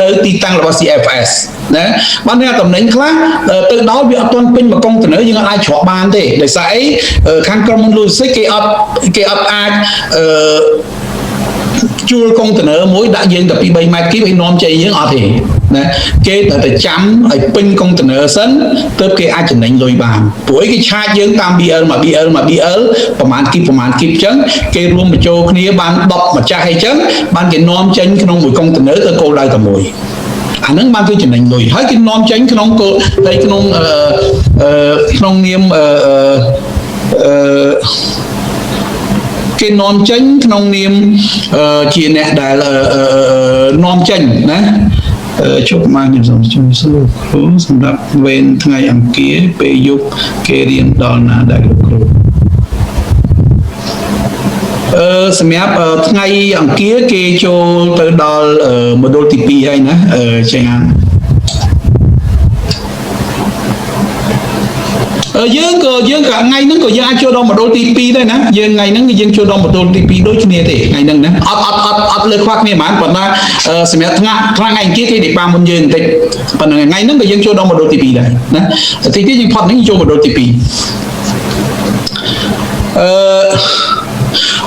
នៅទីតាំងរបស់ CFS ណាបានថាតំណែងខ្លះទៅដល់វាអត់ទាន់ពេញមួយកុងតឺន័រយើងអាចច្រកបានទេដោយសារអីខាងក្រុមហ៊ុន logistics គេអត់អាចជួលកុងតឺន័រមួយដាក់យើងតែពី3ម៉ែត្រគីបឲ្យនាំចេញយើងអត់ទេណាគេត្រូវតែចាំឲ្យពេញកុងតឺន័រសិនទើបគេអាចចំណេញលុយបានព្រោះអីគេឆាតយើងតាម BL មក BL ប្រហែលគីបអញ្ចឹងគេរួមបញ្ចូលគ្នាបាន10ម្ចាស់អីចឹងបានគេនាំចេញក្នុងមួយកុងតឺន័រទៅគោលដៅតែមួយអាហ្នឹងបានគឺចំណេញលុយហើយគេនាំចេញក្នុងគោលហើយក្នុងនាមគេនាំចេញក្នុងនាមជាអ្នកដែលនាំចេញណាជប់មកខ្ញុំសូមជួយសួរគ្រូសម្រាប់វេនថ្ងៃអង្គារពេលយប់គេរៀនដល់ណាដែរលោកគ្រូសម្រាប់ថ្ងៃអង្គារគេចូលទៅដល់ម៉ូឌូលទី2ហើយណាចេះអានយើងក៏ថ្ងៃហ្នឹងក៏យើងអាចចូលដល់ម៉ូឌូលទី2ដែរណាយើងថ្ងៃហ្នឹងយើងចូលដល់ម៉ូឌូលទី2ដូចគ្នាទេថ្ងៃហ្នឹងណាអត់លើខ្វះគ្នាហ្មងប៉ុន្តែសម្រាប់ថ្ងៃអង្គារគេដេប៉ាមុនយើងបន្តិចប៉ុន្តែថ្ងៃហ្នឹងក៏យើងចូលដល់ម៉ូឌូលទី2ដែរណាទីទៀតយើងផុតហ្នឹងចូលម៉ូឌូលទី2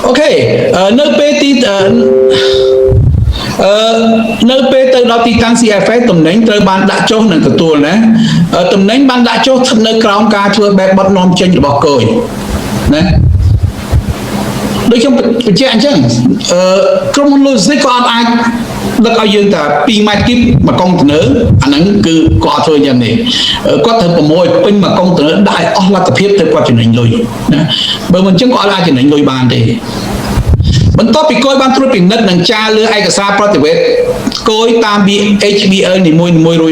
អូខេនៅពេលទៅដល់ទីតាំង CFA តំណែងត្រូវបានដាក់ចុះនិងទទួលណាតំណែងបានដាក់ចុះស្ថិតនៅក្រោមការធ្វើបែបបត់នាំចេញរបស់គយណាដូចខ្ញុំបញ្ជាក់អញ្ចឹងក្រុមហ៊ុន logistics ក៏អត់អាចដឹកឲ្យយើងតែ2ម៉ែត្រគីបមួយកុងតឺន័រអាហ្នឹងគឺគាត់អត់ធ្វើយ៉ាងនេះគាត់ត្រូវប្រមូលពេញមួយកុងតឺន័រដាក់ឲ្យអស់លទ្ធភាពទៅគាត់ចំណេញលុយណាបើមិនអញ្ចឹងគាត់អាចចំណេញលុយបានទេបន្ទាប់ពីគយបានត្រួតពិនិត្យនិងចារលើឯកសារប្រតិវេត្តគយតាម HBL នីមួយរួច